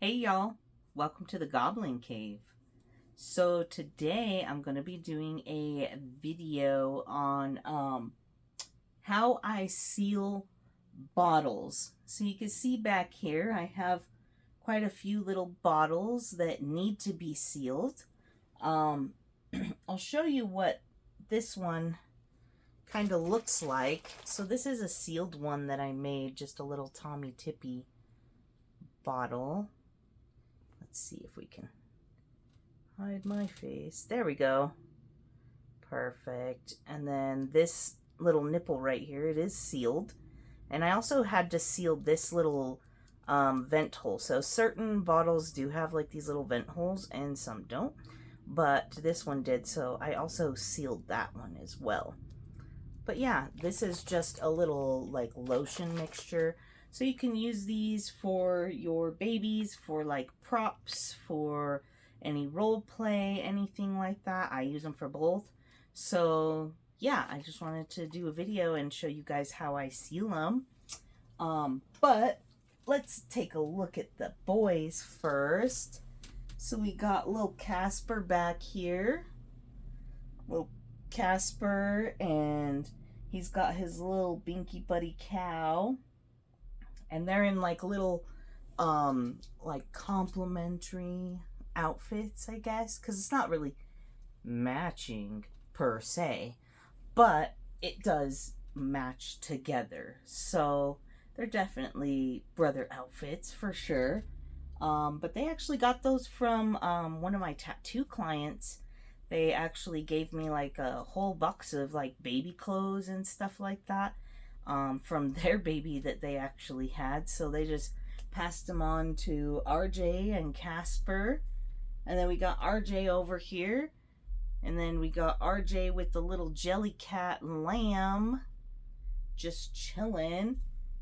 Hey y'all, welcome to the Goblin Cave. So today I'm going to be doing a video on how I seal bottles. So you can see back here I have quite a few little bottles that need to be sealed. Um, I'll show you what this one kind of looks like. So this is a sealed one that I made, just a little Tommy Tippy bottle. Let's see if we can hide my face. There we go. Perfect. And then this little nipple right here, it is sealed. And I also had to seal this little vent hole. So certain bottles do have like these little vent holes and some don't. But this one did, so I also sealed that one as well. But yeah, this is just a little like lotion mixture. So you can use these for your babies, for like props, for any role play, anything like that. I use them for both. So yeah, I just wanted to do a video and show you guys how I seal them. But let's take a look at the boys first. So we got little Casper back here. Little Casper, and he's got his little Binky Buddy cow. And they're in like little like complimentary outfits, I guess, because it's not really matching per se, but it does match together. So they're definitely brother outfits for sure. But they actually got those from one of my tattoo clients. They actually gave me like a whole box of like baby clothes and stuff like that. From their baby that they actually had. So they just passed them on to RJ and Casper. And then we got RJ over here. And then we got RJ with the little jelly cat lamb just chilling.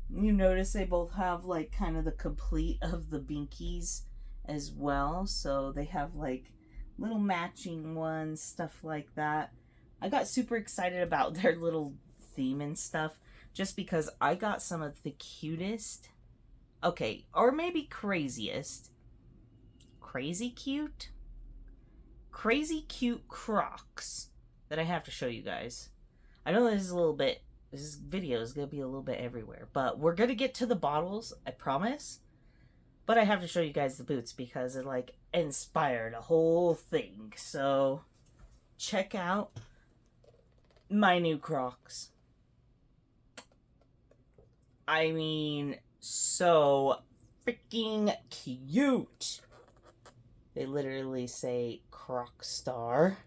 You notice they both have like kind of the complete of the binkies as well. So they have like little matching ones, stuff like that. I got super excited about their little theme and stuff, just because I got some of the cutest, okay, or maybe craziest, crazy cute Crocs that I have to show you guys. I know this video is going to be a little bit everywhere, but we're going to get to the bottles, I promise. But I have to show you guys the boots because it like inspired a whole thing. So check out my new Crocs. I mean, so freaking cute. They literally say Croc Star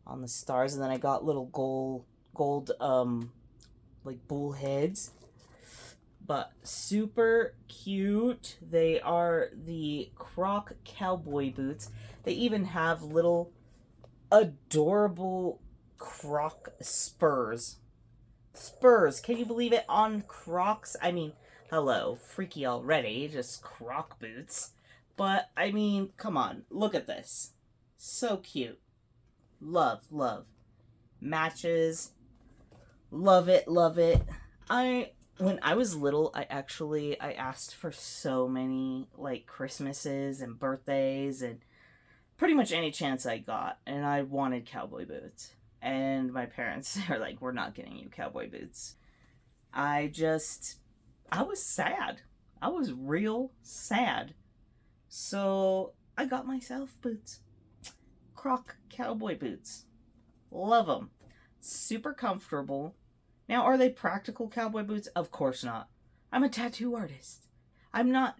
on the stars, and then I got little gold like bull heads. But super cute. They are the Croc cowboy boots. They even have little adorable Croc spurs. Spurs, can you believe it, on Crocs? I mean, hello, freaky already, just Croc boots. But, I mean, come on, look at this. So cute. Love, love. Matches. Love it, love it. When I was little, I asked for so many, like, Christmases and birthdays and pretty much any chance I got, and I wanted cowboy boots. And my parents are like, we're not getting you cowboy boots. I was sad. I was real sad. So I got myself boots. Croc cowboy boots. Love them. Super comfortable. Now, are they practical cowboy boots? Of course not. I'm a tattoo artist. I'm not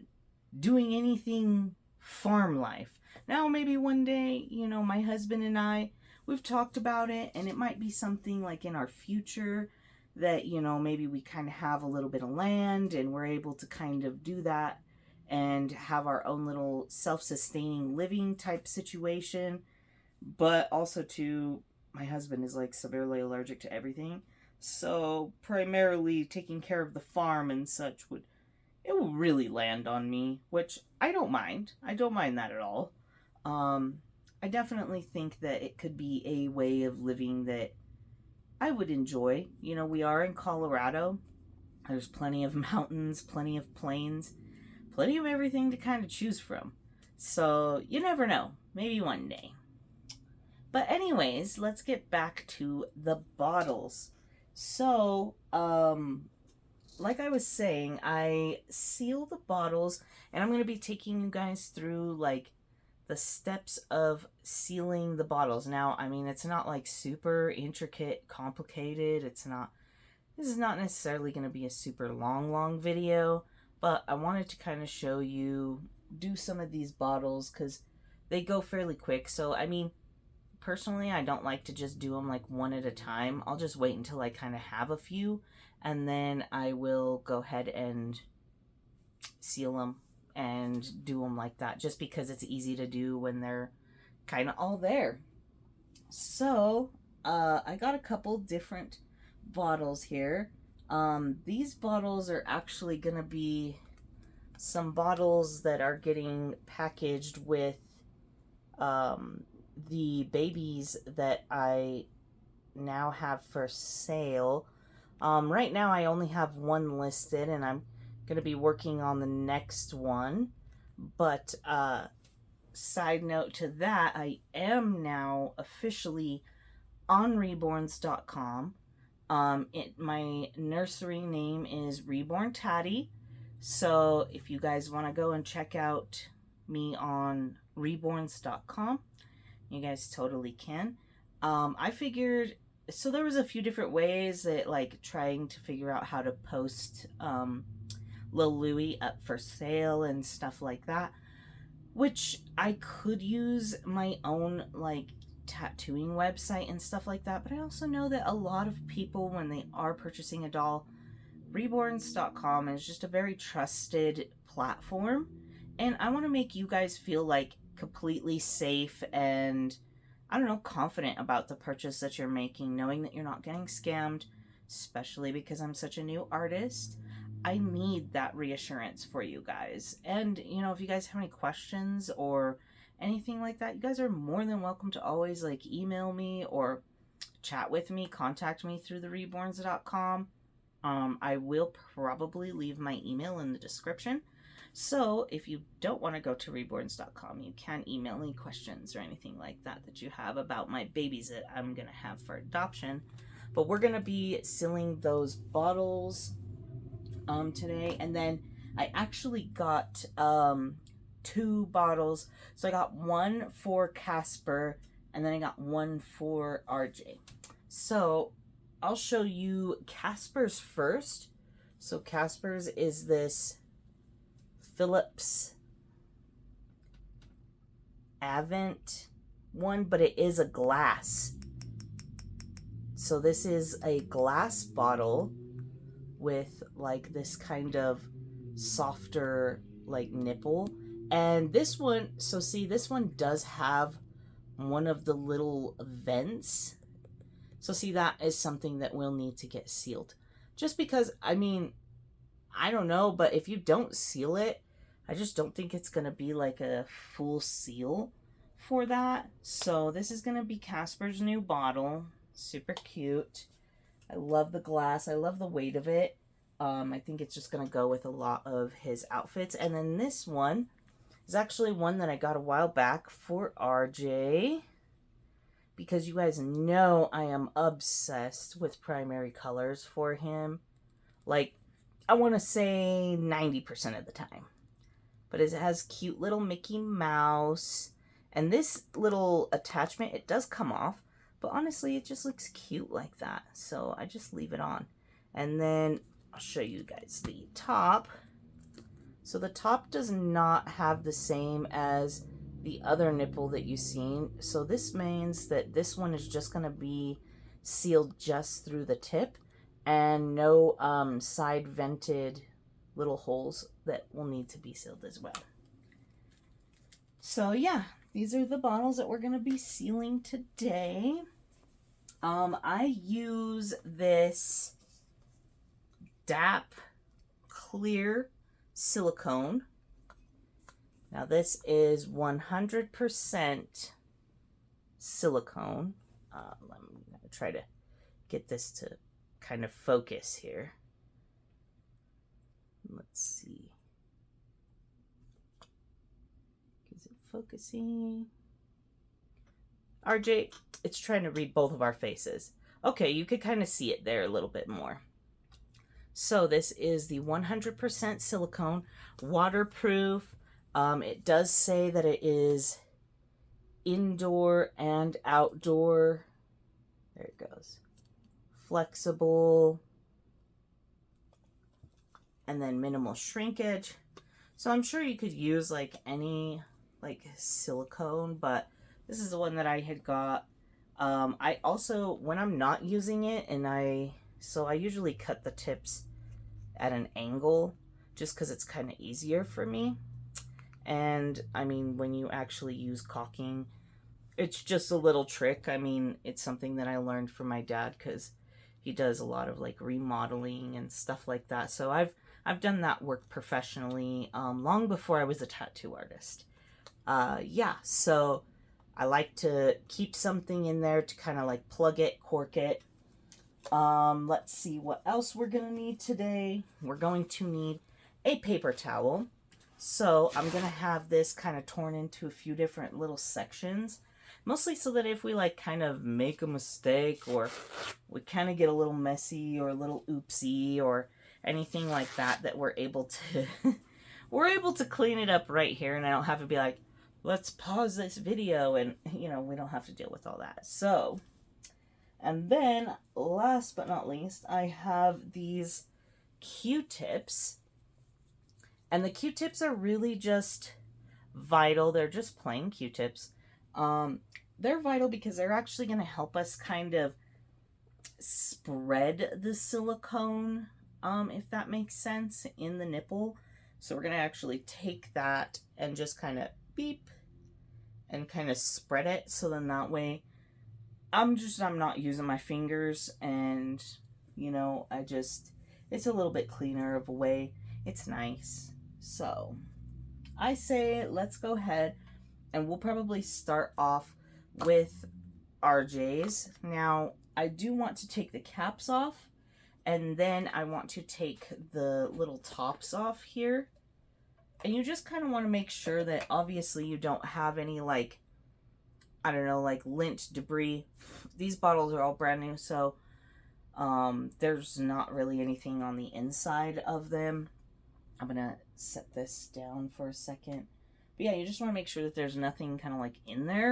doing anything farm life. Now, maybe one day, you know, my husband and I, we've talked about it, and it might be something like in our future that, you know, maybe we kind of have a little bit of land and we're able to kind of do that and have our own little self-sustaining living type situation. But also too, my husband is like severely allergic to everything. So primarily taking care of the farm and such will really land on me, which I don't mind. I don't mind that at all. I definitely think that it could be a way of living that I would enjoy. You know, we are in Colorado. There's plenty of mountains, plenty of plains, plenty of everything to kind of choose from. So you never know, maybe one day. But anyways, let's get back to the bottles. So, like I was saying, I seal the bottles, and I'm going to be taking you guys through like the steps of sealing the bottles. Now, I mean, it's not like super intricate, complicated. This is not necessarily going to be a super long video, but I wanted to kind of show you, do some of these bottles because they go fairly quick. So, I mean, personally, I don't like to just do them like one at a time. I'll just wait until I kind of have a few, and then I will go ahead and seal them and do them like that, just because it's easy to do when they're kind of all there. So, I got a couple different bottles here. These bottles are actually going to be some bottles that are getting packaged with the babies that I now have for sale. Right now I only have one listed, and I'm going to be working on the next one. But side note to that, I am now officially on reborns.com. My nursery name is Reborn Tatty. So if you guys want to go and check out me on reborns.com, you guys totally can. I figured, so there was a few different ways that, like, trying to figure out how to post Lil Louie up for sale and stuff like that, which I could use my own like tattooing website and stuff like that. But I also know that a lot of people, when they are purchasing a doll, reborns.com is just a very trusted platform, and I want to make you guys feel like completely safe and, I don't know, confident about the purchase that you're making, knowing that you're not getting scammed, especially because I'm such a new artist. I need that reassurance for you guys. And, you know, if you guys have any questions or anything like that, you guys are more than welcome to always like email me or chat with me, contact me through the reborns.com. I will probably leave my email in the description. So if you don't want to go to reborns.com, you can email me questions or anything like that that you have about my babies that I'm going to have for adoption. But we're going to be sealing those bottles today. And then I actually got 2 bottles. So I got one for Casper, and then I got one for RJ. So I'll show you Casper's first. So Casper's is this Philips Avent one, but it is a glass. So this is a glass bottle with like this kind of softer like nipple. And this one, so see, this one does have one of the little vents. So see, that is something that will need to get sealed. Just because, I mean, I don't know, but if you don't seal it, I just don't think it's going to be like a full seal for that. So this is going to be Casper's new bottle. Super cute. I love the glass. I love the weight of it. I think it's just going to go with a lot of his outfits. And then this one is actually one that I got a while back for RJ, because you guys know I am obsessed with primary colors for him. Like, I want to say 90% of the time. But it has cute little Mickey Mouse. And this little attachment, it does come off. But honestly, it just looks cute like that. So I just leave it on. And then I'll show you guys the top. So the top does not have the same as the other nipple that you've seen. So this means that this one is just going to be sealed just through the tip, and no side vented little holes that will need to be sealed as well. So yeah, these are the bottles that we're going to be sealing today. I use this DAP clear silicone. Now this is 100% silicone. I'm going to try to get this to kind of focus here. Let's see. Is it focusing? RJ, it's trying to read both of our faces. Okay, you could kind of see it there a little bit more. So this is the 100% silicone, waterproof. It does say that it is indoor and outdoor. There it goes. Flexible. And then minimal shrinkage. So I'm sure you could use like any like silicone, but this is the one that I had got. I also, when I'm not using it, so I usually cut the tips at an angle just because it's kind of easier for me. And I mean, when you actually use caulking, it's just a little trick. I mean, it's something that I learned from my dad because he does a lot of like remodeling and stuff like that. So I've done that work professionally long before I was a tattoo artist. Yeah, so I like to keep something in there to kind of like plug it, cork it. Let's see what else we're going to need today. We're going to need a paper towel. So I'm going to have this kind of torn into a few different little sections. Mostly so that if we like kind of make a mistake or we kind of get a little messy or a little oopsie or anything like that, that we're able to we're able to clean it up right here, and I don't have to be like, let's pause this video, and you know, we don't have to deal with all that. So, and then last but not least, I have these Q-tips, and the Q-tips are really just vital. They're just plain Q-tips. They're vital because they're actually going to help us kind of spread the silicone, if that makes sense, in the nipple. So we're going to actually take that and just kind of beep and kind of spread it. So then that way I'm not using my fingers, and you know, it's a little bit cleaner of a way. It's nice. So I say let's go ahead and we'll probably start off with RJ's. Now I do want to take the caps off, and then I want to take the little tops off here. And you just kind of want to make sure that obviously you don't have any like, I don't know, like lint debris. These bottles are all brand new, so there's not really anything on the inside of them. I'm going to set this down for a second. But yeah, you just want to make sure that there's nothing kind of like in there.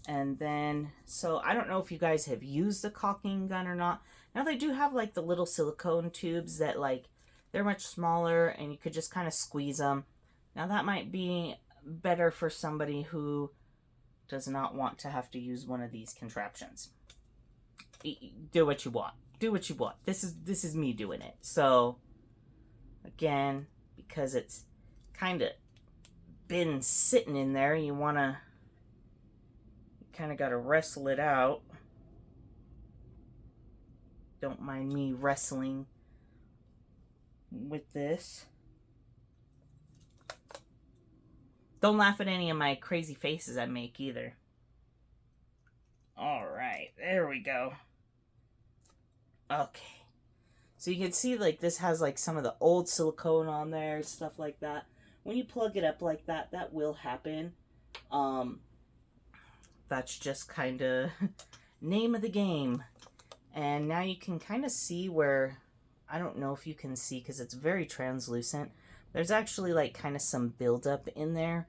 And then, so I don't know if you guys have used a caulking gun or not. Now they do have like the little silicone tubes that like, they're much smaller and you could just kind of squeeze them. Now that might be better for somebody who does not want to have to use one of these contraptions. Do what you want. Do what you want. This is me doing it. So again, because it's kind of been sitting in there, you kind of got to wrestle it out. Don't mind me wrestling with this. Don't laugh at any of my crazy faces I make either. All right, there we go. Okay. So you can see like this has like some of the old silicone on there, stuff like that. When you plug it up like that, that will happen. That's just kind of name of the game. And now you can kind of see where, I don't know if you can see because it's very translucent. There's actually like kind of some buildup in there.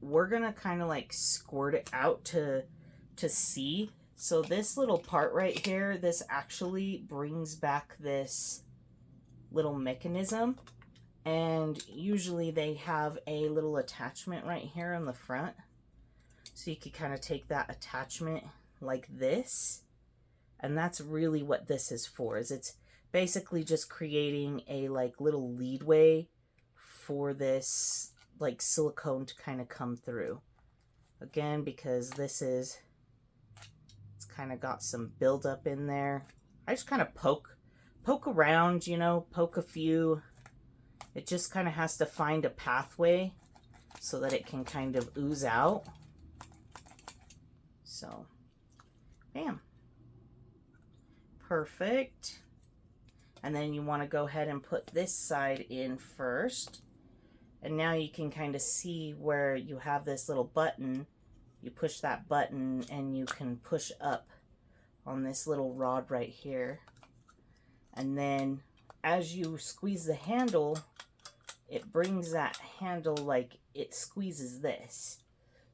We're gonna kind of like squirt it out to see. So this little part right here, this actually brings back this little mechanism. And usually they have a little attachment right here on the front. So you could kind of take that attachment like this. And that's really what this is for, is it's basically just creating a like little leadway for this like silicone to kind of come through. Again, because it's kind of got some buildup in there. I just kind of poke around, you know, poke a few. It just kind of has to find a pathway so that it can kind of ooze out. So, bam. Perfect. And then you want to go ahead and put this side in first. And now you can kind of see where you have this little button. You push that button and you can push up on this little rod right here. And then as you squeeze the handle, it brings that handle like it squeezes this.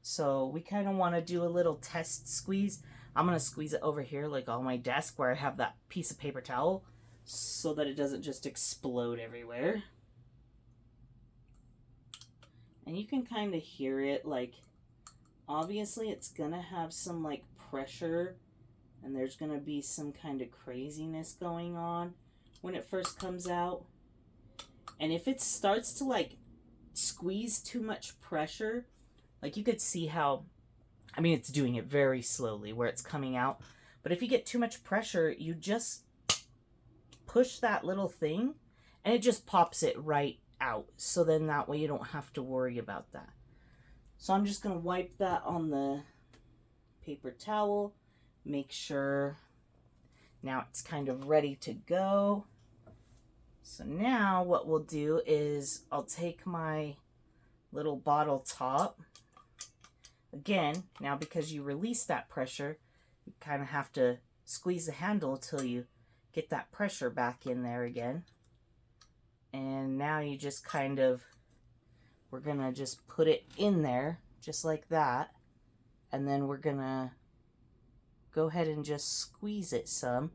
So we kind of want to do a little test squeeze. I'm going to squeeze it over here like on my desk where I have that piece of paper towel so that it doesn't just explode everywhere. And you can kind of hear it, like obviously it's going to have some like pressure and there's going to be some kind of craziness going on when it first comes out. And if it starts to like squeeze too much pressure, like you could see how, I mean, it's doing it very slowly where it's coming out. But if you get too much pressure, you just push that little thing and it just pops it right out. So then that way you don't have to worry about that. So I'm just going to wipe that on the paper towel. Make sure now it's kind of ready to go. So now what we'll do is I'll take my little bottle top. Again, now because you release that pressure, you kind of have to squeeze the handle till you get that pressure back in there again. And now you just kind of, we're going to just put it in there just like that. And then we're going to go ahead and just squeeze it some.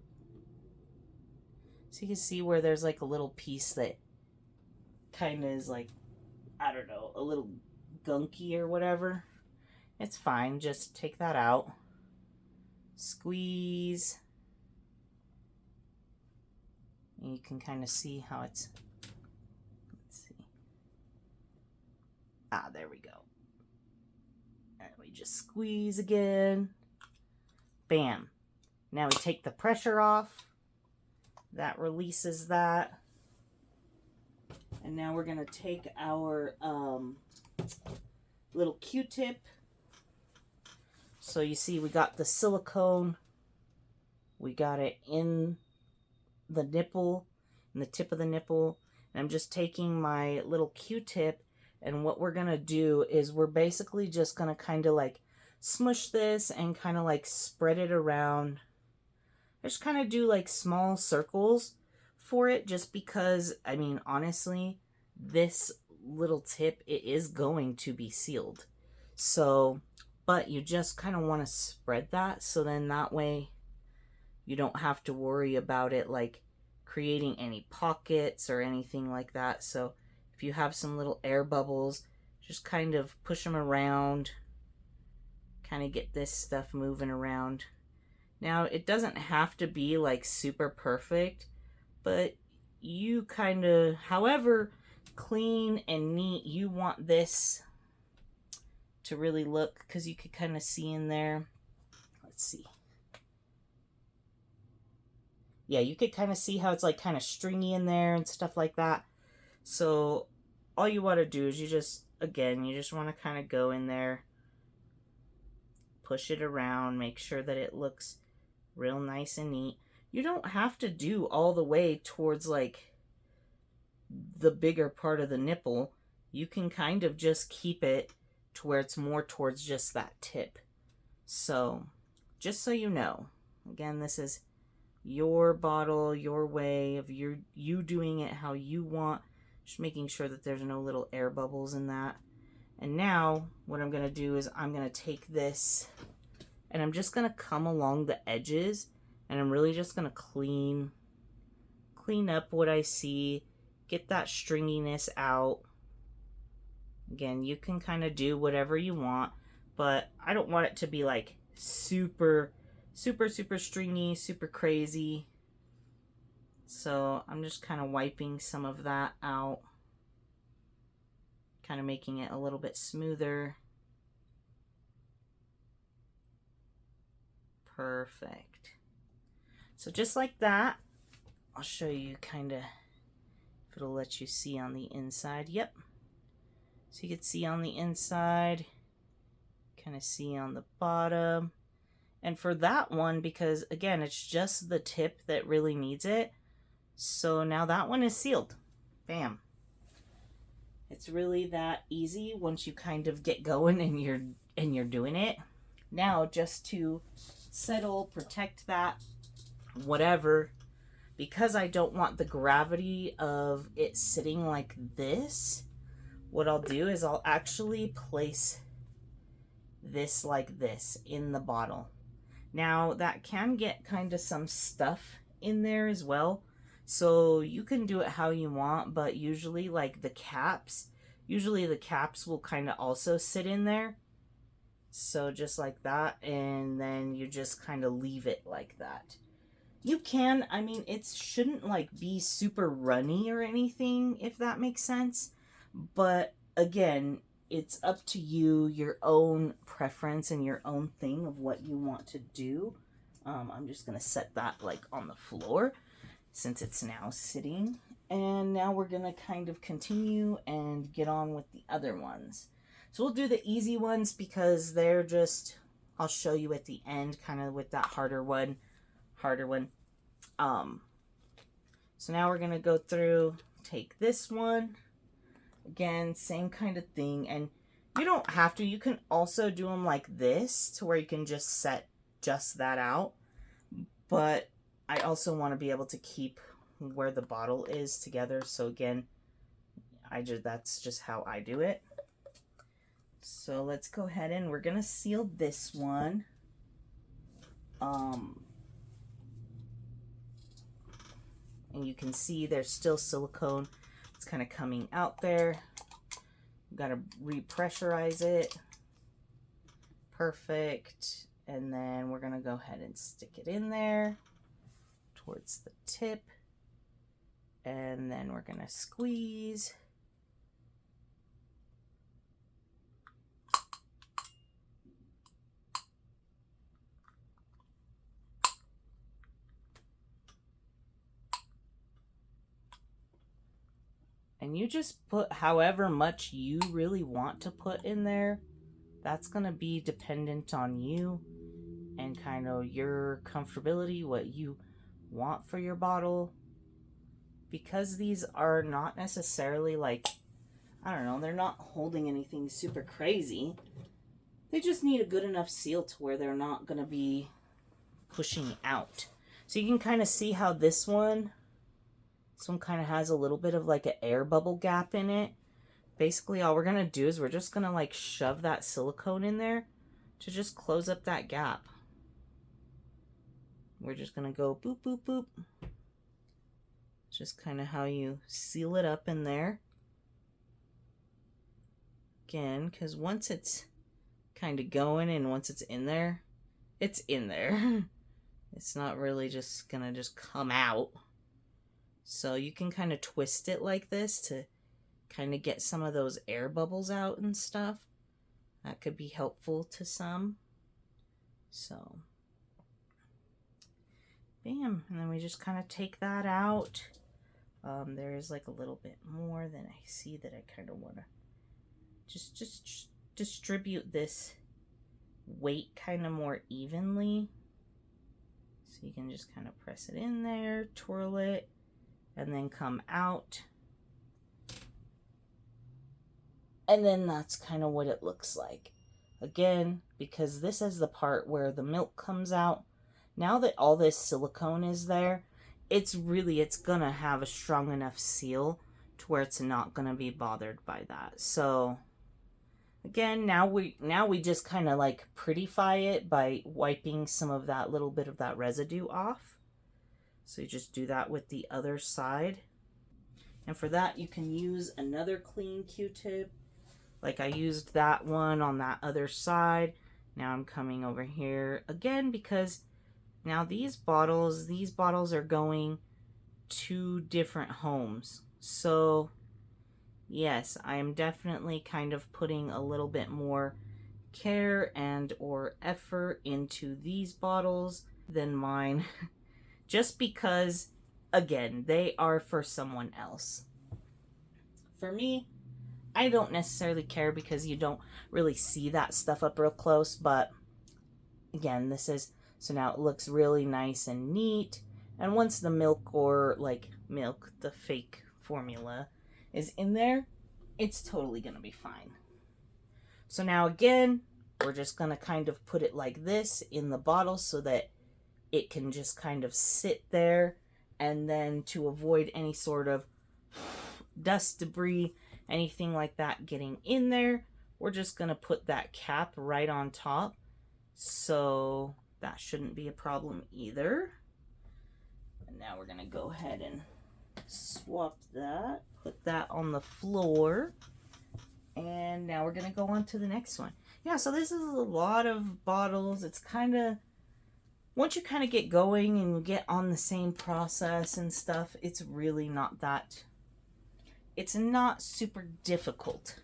So you can see where there's like a little piece that kind of is like, I don't know, a little gunky or whatever. It's fine, just take that out. Squeeze. And you can kind of see how it's, let's see. Ah, there we go. And we just squeeze again. Bam. Now we take the pressure off. That releases that. And now we're going to take our little Q-tip. So you see we got the silicone. We got it in the nipple, in the tip of the nipple. And I'm just taking my little Q-tip. And what we're going to do is we're basically just going to kind of like smush this and kind of like spread it around. I just kind of do like small circles for it just because, I mean, honestly, this little tip, it is going to be sealed. So, but you just kind of want to spread that so then that way you don't have to worry about it like creating any pockets or anything like that. So if you have some little air bubbles, just kind of push them around, kind of get this stuff moving around. Now, it doesn't have to be like super perfect, but you kind of, however clean and neat you want this to really look, because you could kind of see in there. Let's see. Yeah, you could kind of see how it's like kind of stringy in there and stuff like that. So all you want to do is you just, again, you just want to kind of go in there, push it around, make sure that it looks real nice and neat. You don't have to do all the way towards like the bigger part of the nipple. You can kind of just keep it to where it's more towards just that tip. So just so you know, again, this is your bottle, your way of you doing it how you want. Just making sure that there's no little air bubbles in that. And now what I'm going to do is I'm going to take this and I'm just going to come along the edges and I'm really just going to clean up what I see, get that stringiness out. Again, you can kind of do whatever you want, but I don't want it to be like super stringy, super crazy. So I'm just kind of wiping some of that out, kind of making it a little bit smoother. Perfect. So just like that, I'll show you kind of if it'll let you see on the inside. Yep. So you can see on the inside, kind of see on the bottom. And for that one, because again, it's just the tip that really needs it. So now that one is sealed. Bam. It's really that easy once you kind of get going and you're doing it. Now, just to settle, protect that, whatever, because I don't want the gravity of it sitting like this, what I'll do is I'll actually place this like this in the bottle. Now, that can get kind of some stuff in there as well, so you can do it how you want, but usually like the caps will kind of also sit in there. So just like that, and then you just kind of leave it like that. You can, I mean, it shouldn't like be super runny or anything, if that makes sense. But again, it's up to you, your own preference and your own thing of what you want to do. I'm just going to set that like on the floor since it's now sitting. And now we're going to kind of continue and get on with the other ones. So we'll do the easy ones because they're just, I'll show you at the end kind of with that harder one. So now we're going to go through, take this one. Again, same kind of thing. And you don't have to. You can also do them like this to where you can just set just that out. But I also want to be able to keep where the bottle is together. So again, that's just how I do it. So let's go ahead and we're going to seal this one. And you can see there's still silicone. It's kind of coming out there. Got to repressurize it. Perfect. And then we're going to go ahead and stick it in there towards the tip. And then we're going to squeeze. And you just put however much you really want to put in there. That's going to be dependent on you and kind of your comfortability, what you want for your bottle. Because these are not necessarily like, I don't know, they're not holding anything super crazy. They just need a good enough seal to where they're not going to be pushing out. So you can kind of see how this one kind of has a little bit of like an air bubble gap in it. Basically, all we're going to do is we're just going to like shove that silicone in there to just close up that gap. We're just going to go boop, boop, boop. It's just kind of how you seal it up in there. Again, because once it's kind of going and once it's in there, it's in there. It's not really just going to just come out. So you can kind of twist it like this to kind of get some of those air bubbles out and stuff. That could be helpful to some. So, bam. And then we just kind of take that out. There is like a little bit more than I see that I kind of want to just distribute this weight kind of more evenly. So you can just kind of press it in there, twirl it, and then come out. And then that's kind of what it looks like. Again, because this is the part where the milk comes out. Now that all this silicone is there, it's gonna have a strong enough seal to where it's not gonna be bothered by that. So again, now we just kind of like prettify it by wiping some of that little bit of that residue off. So you just do that with the other side. And for that, you can use another clean Q-tip. Like I used that one on that other side. Now I'm coming over here again because now these bottles are going to different homes. So yes, I am definitely kind of putting a little bit more care and or effort into these bottles than mine. Just because, again, they are for someone else. For me, I don't necessarily care because you don't really see that stuff up real close. But, again, so now it looks really nice and neat. And once the milk, the fake formula is in there, it's totally gonna be fine. So now again, we're just gonna kind of put it like this in the bottle so that it can just kind of sit there, and then to avoid any sort of dust, debris, anything like that getting in there, we're just gonna put that cap right on top. So that shouldn't be a problem either. And now we're gonna go ahead and swap that, put that on the floor, and now we're gonna go on to the next one. Yeah, so this is a lot of bottles. It's kind of, once you kind of get going and you get on the same process and stuff, it's really not that, it's not super difficult.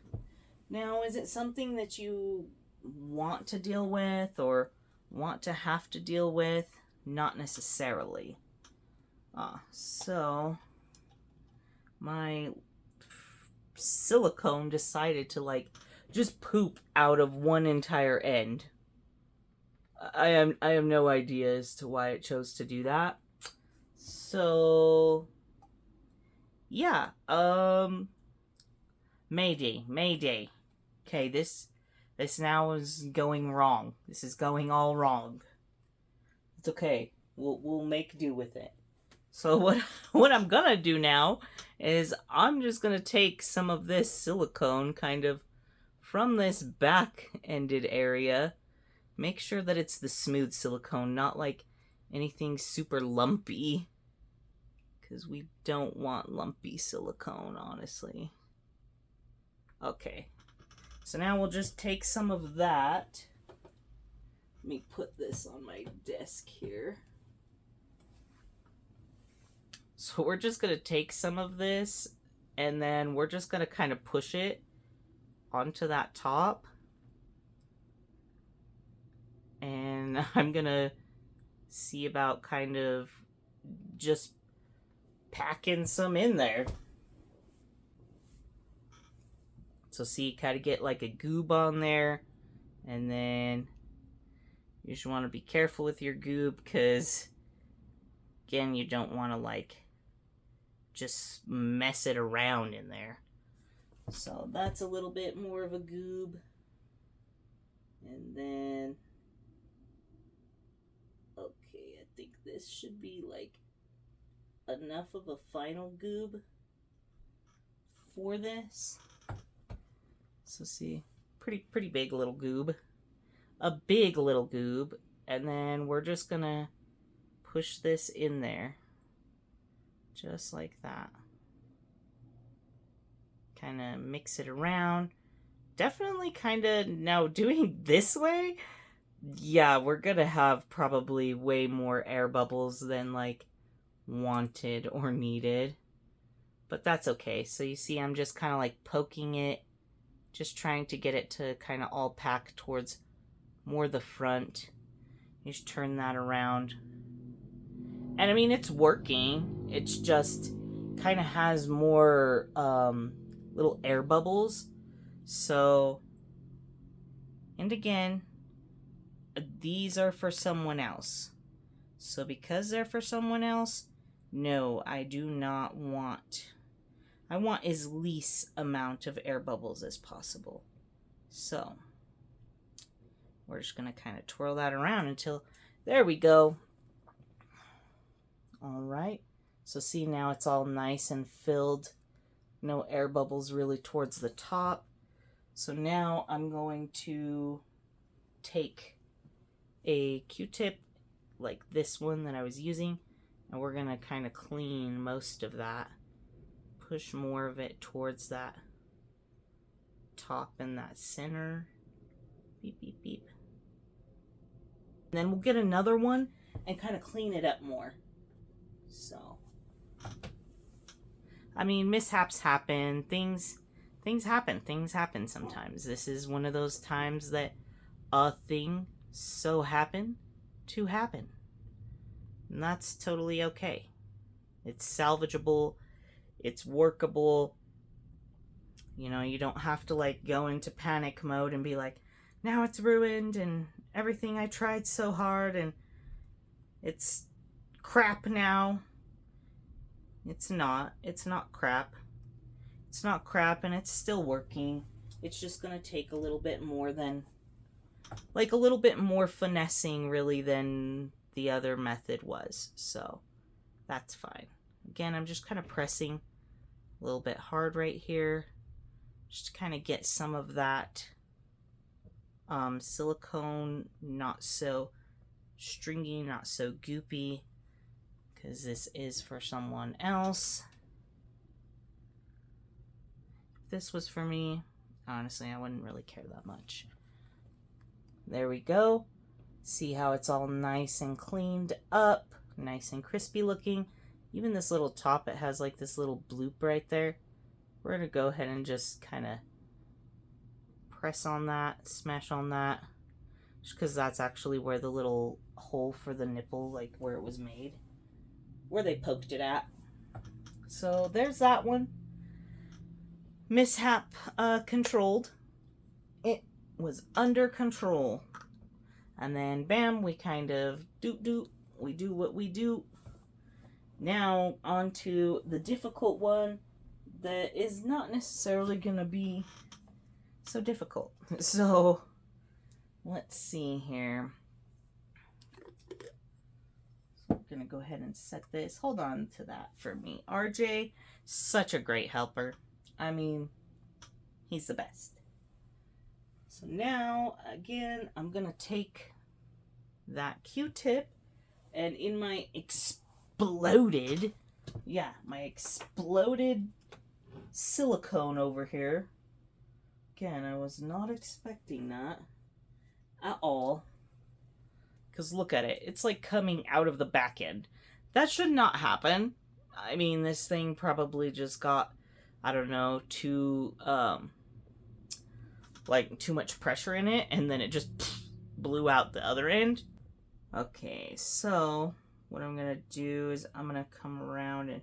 Now, is it something that you want to deal with or want to have to deal with? Not necessarily. So my silicone decided to like just poop out of one entire end. I have no idea as to why it chose to do that. So yeah, Mayday. Okay, this now is going wrong. This is going all wrong. It's okay. We'll make do with it. So what I'm gonna do now is I'm just gonna take some of this silicone kind of from this back-ended area. Make sure that it's the smooth silicone, not like anything super lumpy, because we don't want lumpy silicone, honestly. Okay, so now we'll just take some of that. Let me put this on my desk here. So we're just going to take some of this, and then we're just going to kind of push it onto that top. And I'm going to see about kind of just packing some in there. So see, kind of get like a goob on there. And then you just want to be careful with your goob, because again, you don't want to like just mess it around in there. So that's a little bit more of a goob. And then, okay, I think this should be like enough of a final goob for this. So see, pretty big little goob. A big little goob. And then we're just gonna push this in there. Just like that. Kind of mix it around. Definitely kind of, now doing this way, yeah, we're gonna have probably way more air bubbles than like wanted or needed. But that's okay. So you see, I'm just kind of like poking it, just trying to get it to kind of all pack towards more the front. You just turn that around. And I mean, it's working. It's just kind of has more little air bubbles. So, and again, these are for someone else. So because they're for someone else, no, I do not want. I want as least amount of air bubbles as possible. So, we're just going to kind of twirl that around until, there we go. All right, so see, now it's all nice and filled. No air bubbles really towards the top. So now I'm going to take a Q-tip like this one that I was using, and we're going to kind of clean most of that. Push more of it towards that top and that center. Beep, beep, beep. And then we'll get another one and kind of clean it up more. So, I mean, mishaps happen. Things happen sometimes. This is one of those times that a thing so happened to happen. And that's totally okay. It's salvageable. It's workable. You know, you don't have to like go into panic mode and be like, now it's ruined and everything I tried so hard and it's crap now. It's not crap. It's not crap and it's still working. It's just going to take a little bit more than, like a little bit more finessing really than the other method was. So that's fine. Again, I'm just kind of pressing a little bit hard right here, just to kind of get some of that silicone not so stringy, not so goopy, because this is for someone else. If this was for me, honestly, I wouldn't really care that much. There we go. See how it's all nice and cleaned up, nice and crispy looking. Even this little top, it has like this little bloop right there. We're going to go ahead and just kind of press on that, smash on that, just because that's actually where the little hole for the nipple, like where it was made, where they poked it at. So there's that one. Mishap controlled. It was under control. And then bam, we kind of we do what we do. Now on to the difficult one that is not necessarily going to be so difficult. So let's see here. So I'm going to go ahead and set this. Hold on to that for me. RJ, such a great helper. I mean, he's the best. So now, again, I'm going to take that Q-tip and in my exploded silicone over here. Again, I was not expecting that at all. Because look at it. It's like coming out of the back end. That should not happen. I mean, this thing probably just got, I don't know, too much pressure in it. And then it just blew out the other end. Okay, so what I'm going to do is I'm going to come around and,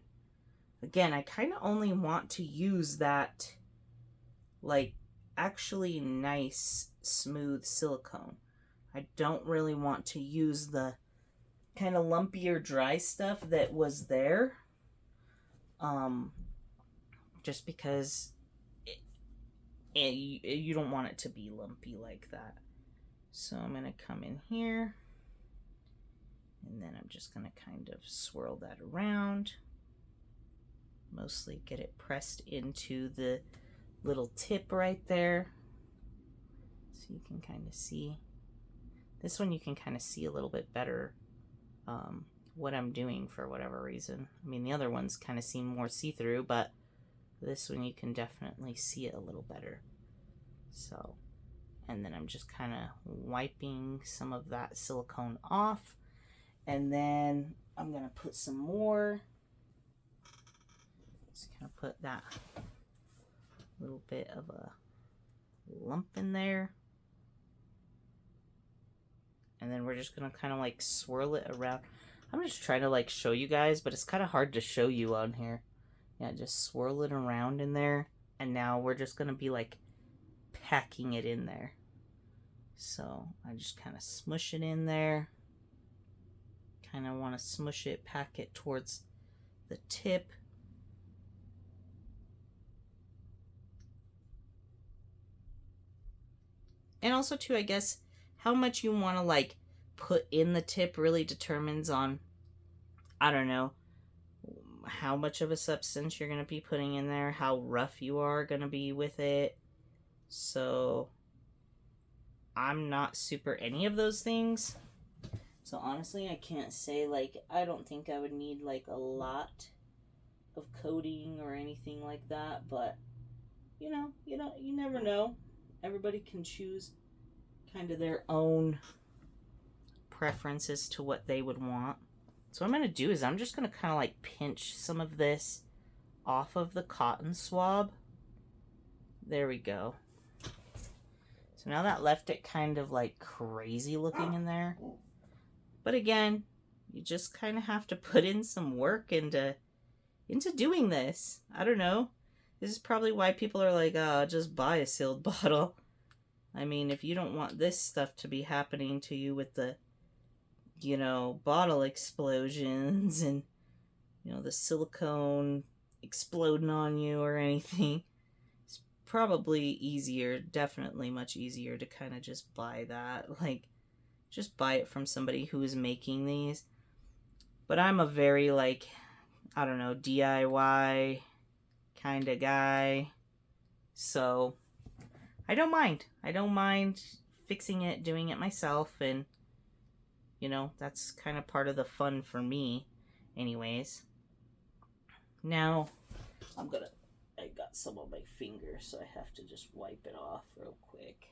again, I kind of only want to use that, like, actually nice, smooth silicone. I don't really want to use the kind of lumpier, dry stuff that was there. Just because you don't want it to be lumpy like that. So I'm going to come in here. And then I'm just going to kind of swirl that around. Mostly get it pressed into the little tip right there. So you can kind of see. This one you can kind of see a little bit better what I'm doing for whatever reason. I mean, the other ones kind of seem more see-through, but this one you can definitely see it a little better. So, and then I'm just kind of wiping some of that silicone off. And then I'm going to put some more. Just kind of put that little bit of a lump in there. And then we're just going to kind of like swirl it around. I'm just trying to like show you guys, but it's kind of hard to show you on here. Yeah, just swirl it around in there. And now we're just going to be like packing it in there. So I just kind of smush it in there. Kind of want to smush it, pack it towards the tip. And also too, I guess, how much you want to like put in the tip really determines on, I don't know, how much of a substance you're going to be putting in there, how rough you are going to be with it. So I'm not super any of those things. So honestly, I can't say, like, I don't think I would need, like, a lot of coating or anything like that. But, you never know. Everybody can choose kind of their own preferences to what they would want. So what I'm going to do is I'm just going to kind of, like, pinch some of this off of the cotton swab. There we go. So now that left it kind of, like, crazy looking in there. But again, you just kind of have to put in some work into doing this. I don't know. This is probably why people are like, oh, just buy a sealed bottle. I mean, if you don't want this stuff to be happening to you with the, bottle explosions and, the silicone exploding on you or anything. It's probably easier, definitely much easier to kind of just buy that. Like, just buy it from somebody who is making these. But I'm a very, like, I don't know, DIY kind of guy. So I don't mind. I don't mind fixing it, doing it myself, and you know, that's kind of part of the fun for me anyways. Now I got some on my finger, so I have to just wipe it off real quick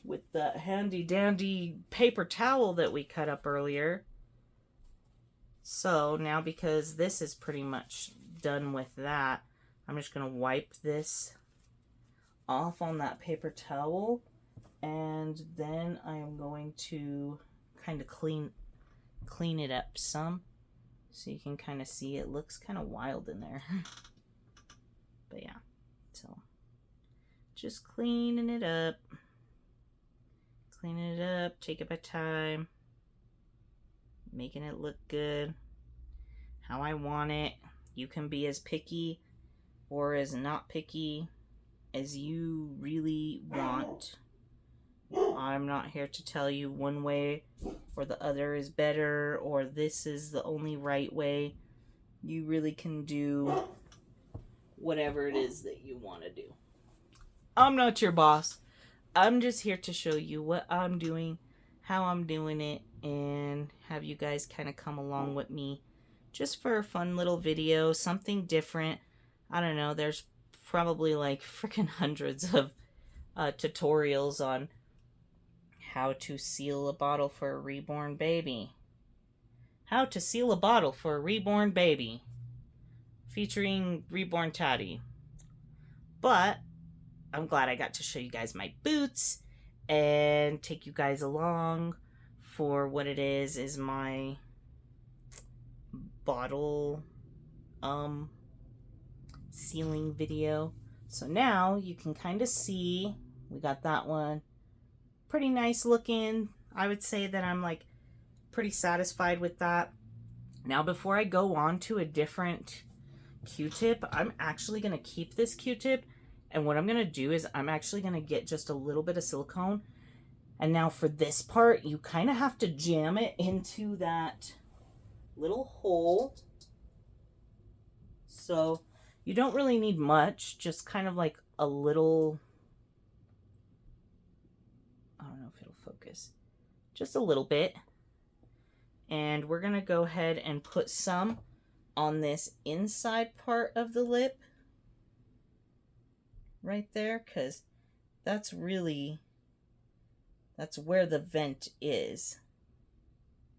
with the handy dandy paper towel that we cut up earlier. So now, because this is pretty much done with that, I'm just going to wipe this off on that paper towel, and then I'm going to kind of clean it up some, so you can kind of see it looks kind of wild in there. But yeah, so just cleaning it up, take it by time, making it look good how I want it. You can be as picky or as not picky as you really want. I'm not here to tell you one way or the other is better, or this is the only right way. You really can do whatever it is that you want to do. I'm not your boss. I'm just here to show you what I'm doing, how I'm doing it, and have you guys kind of come along with me just for a fun little video, something different. I don't know, there's probably like freaking hundreds of tutorials on how to seal a bottle for a reborn baby. How to seal a bottle for a reborn baby, featuring reborn Toddy. But I'm glad I got to show you guys my boots and take you guys along for what it is my bottle sealing video. So now you can kind of see we got that one pretty nice looking. I would say that I'm like pretty satisfied with that. Now, before I go on to a different Q-tip, I'm actually going to keep this Q-tip, and what I'm going to do is I'm actually going to get just a little bit of silicone. And now for this part, you kind of have to jam it into that little hole. So you don't really need much, just kind of like a little, I don't know if it'll focus, just a little bit. And we're going to go ahead and put some on this inside part of the lip right there, because that's where the vent is.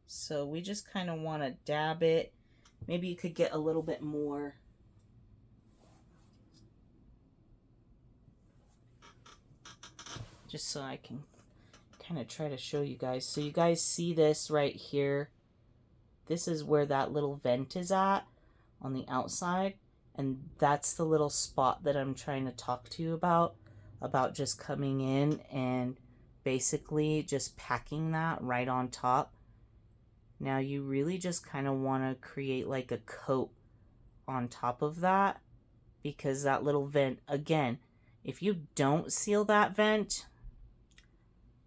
So we just kind of want to dab it. Maybe you could get a little bit more. Just so I can kind of try to show you guys. So you guys see this right here. This is where that little vent is at on the outside. And that's the little spot that I'm trying to talk to you about just coming in and basically just packing that right on top. Now you really just kind of want to create like a coat on top of that, because that little vent, again, if you don't seal that vent,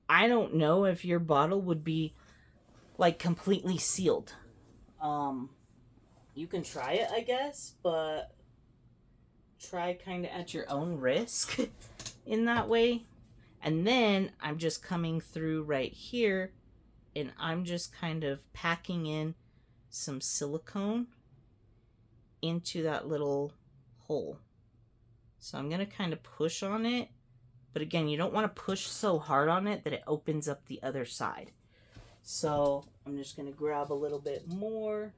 I don't know if your bottle would be like completely sealed. You can try it, I guess, but try kind of at your own risk in that way. And then I'm just coming through right here, and I'm just kind of packing in some silicone into that little hole. So I'm going to kind of push on it, but again, you don't want to push so hard on it that it opens up the other side. So I'm just going to grab a little bit more.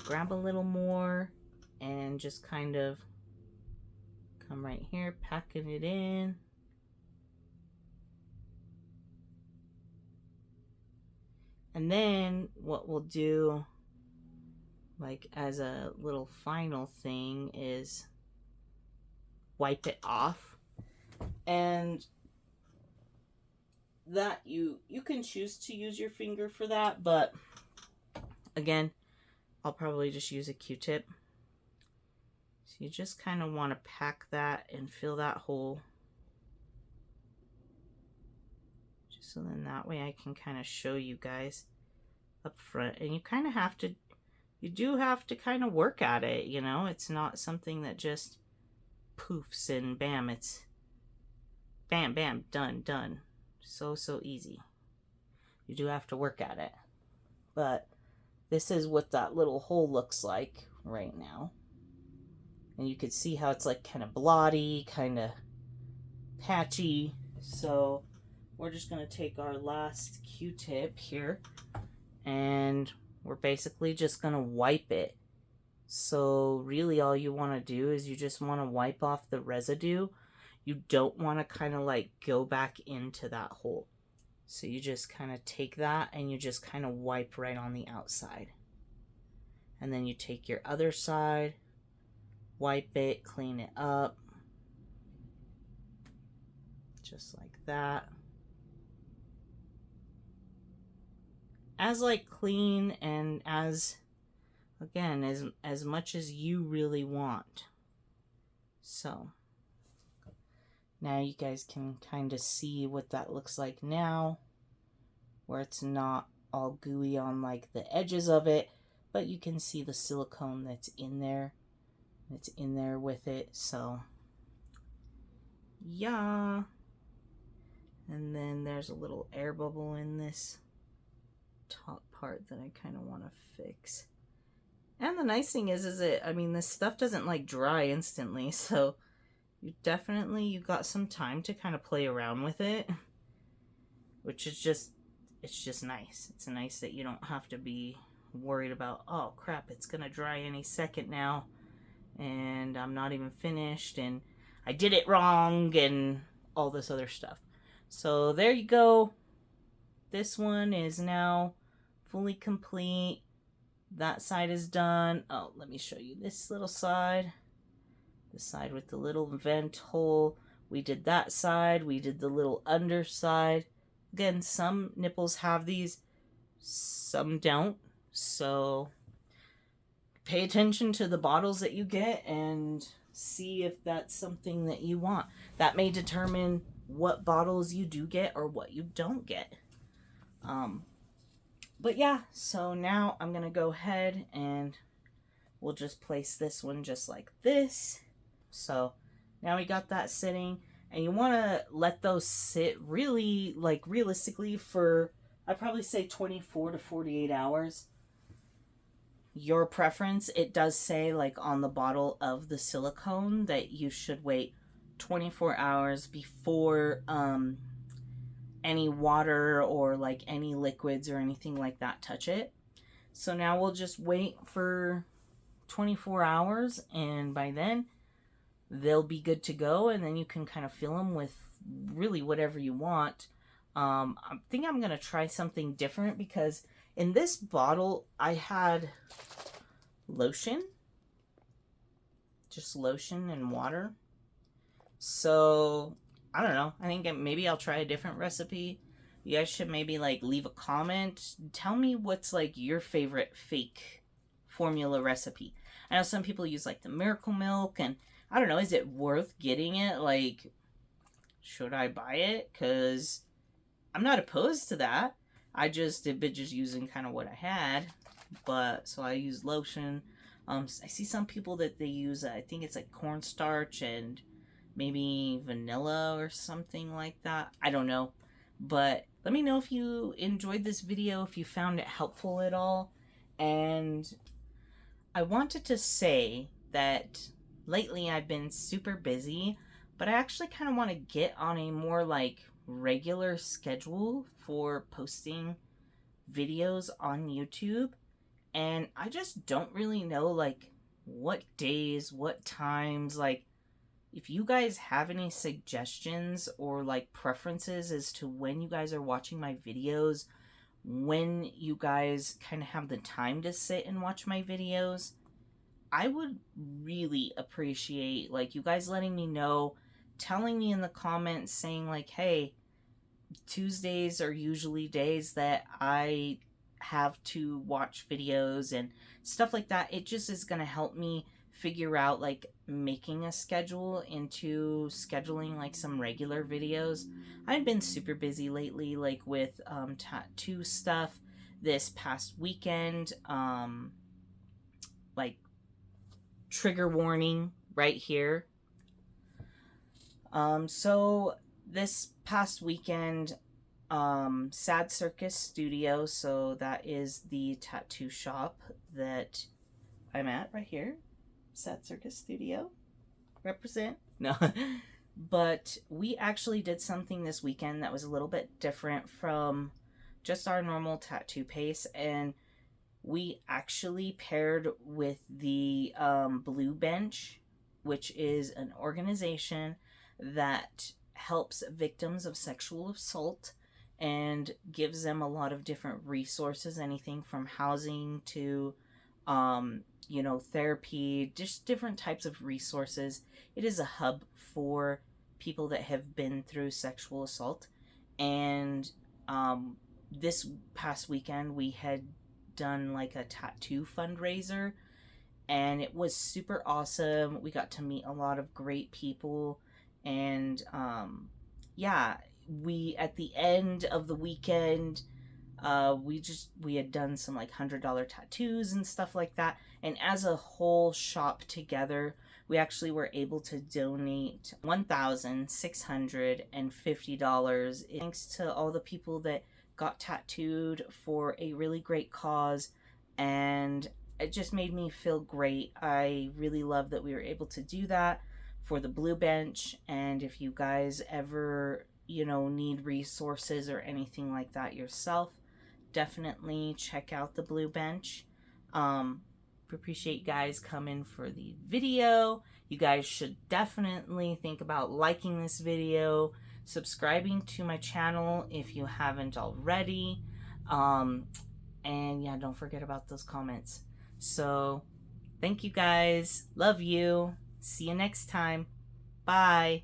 Grab a little more and just kind of come right here, packing it in. And then what we'll do, like as a little final thing, is wipe it off. And that you can choose to use your finger for that, but again, I'll probably just use a Q-tip. So you just kind of want to pack that and fill that hole. Just so then that way I can kind of show you guys up front. And you kind of have to, you do have to kind of work at it, you know? It's not something that just poofs and bam, it's bam, bam, done, done. So easy. You do have to work at it. But this is what that little hole looks like right now. And you can see how it's like kind of blotty, kind of patchy. So we're just going to take our last Q-tip here and we're basically just going to wipe it. So really all you want to do is you just want to wipe off the residue. You don't want to kind of like go back into that hole. So you just kind of take that and you just kind of wipe right on the outside. And then you take your other side, wipe it, clean it up. Just like that. As like clean and as, again, as much as you really want. So now you guys can kind of see what that looks like now, where it's not all gooey on like the edges of it, but you can see the silicone that's in there. It's in there with it, so yeah. And then there's a little air bubble in this top part that I kind of want to fix. And the nice thing is I mean, this stuff doesn't like dry instantly, so you got some time to kind of play around with it, which is just, it's just nice. It's nice that you don't have to be worried about, oh crap, it's gonna dry any second now and I'm not even finished and I did it wrong and all this other stuff. So there you go. This one is now fully complete. That side is done. Oh, let me show you this little side. The side with the little vent hole. We did that side. We did the little underside. Again, some nipples have these, some don't. So pay attention to the bottles that you get and see if that's something that you want. That may determine what bottles you do get or what you don't get. But yeah, so now I'm going to go ahead and we'll just place this one just like this. So now we got that sitting, and you want to let those sit really, like realistically for, I'd probably say 24 to 48 hours. Your preference, it does say like on the bottle of the silicone that you should wait 24 hours before any water or like any liquids or anything like that touch it. So now we'll just wait for 24 hours and by then they'll be good to go, and then you can kind of fill them with really whatever you want. I think I'm going to try something different because in this bottle I had lotion, just lotion and water. So I don't know. I think maybe I'll try a different recipe. You guys should maybe like leave a comment. Tell me what's like your favorite fake formula recipe. I know some people use like the Miracle Milk, and I don't know, is it worth getting it? Like, should I buy it? Because I'm not opposed to that. I just have been just using kind of what I had. But, so I use lotion. I see some people that they use, I think it's like cornstarch and maybe vanilla or something like that. I don't know. But let me know if you enjoyed this video, if you found it helpful at all. And I wanted to say that lately I've been super busy, but I actually kind of want to get on a more like regular schedule for posting videos on YouTube. And I just don't really know like what days, what times, like if you guys have any suggestions or like preferences as to when you guys are watching my videos, when you guys kind of have the time to sit and watch my videos, I would really appreciate like you guys letting me know, telling me in the comments saying like, hey, Tuesdays are usually days that I have to watch videos and stuff like that. It just is going to help me figure out like making a schedule into scheduling like some regular videos. I've been super busy lately, like with tattoo stuff this past weekend. Like, trigger warning right here. So this past weekend, Sad Circus Studio, so that is the tattoo shop that I'm at right here. Sad Circus Studio. Represent. No. But we actually did something this weekend that was a little bit different from just our normal tattoo pace, and we actually paired with the Blue Bench, which is an organization that helps victims of sexual assault and gives them a lot of different resources, anything from housing to therapy, just different types of resources. It is a hub for people that have been through sexual assault. And this past weekend, we had done like a tattoo fundraiser, and it was super awesome. We got to meet a lot of great people, and yeah, we at the end of the weekend, we had done some like $100 tattoos and stuff like that, and as a whole shop together, we actually were able to donate $1,650 thanks to all the people that got tattooed for a really great cause. And it just made me feel great. I really love that we were able to do that for the Blue Bench. And if you guys ever need resources or anything like that yourself, definitely check out the Blue Bench. Appreciate you guys coming for the video. You guys should definitely think about liking this video, subscribing to my channel if you haven't already, and yeah, don't forget about those comments. So thank you guys, love you, see you next time, bye.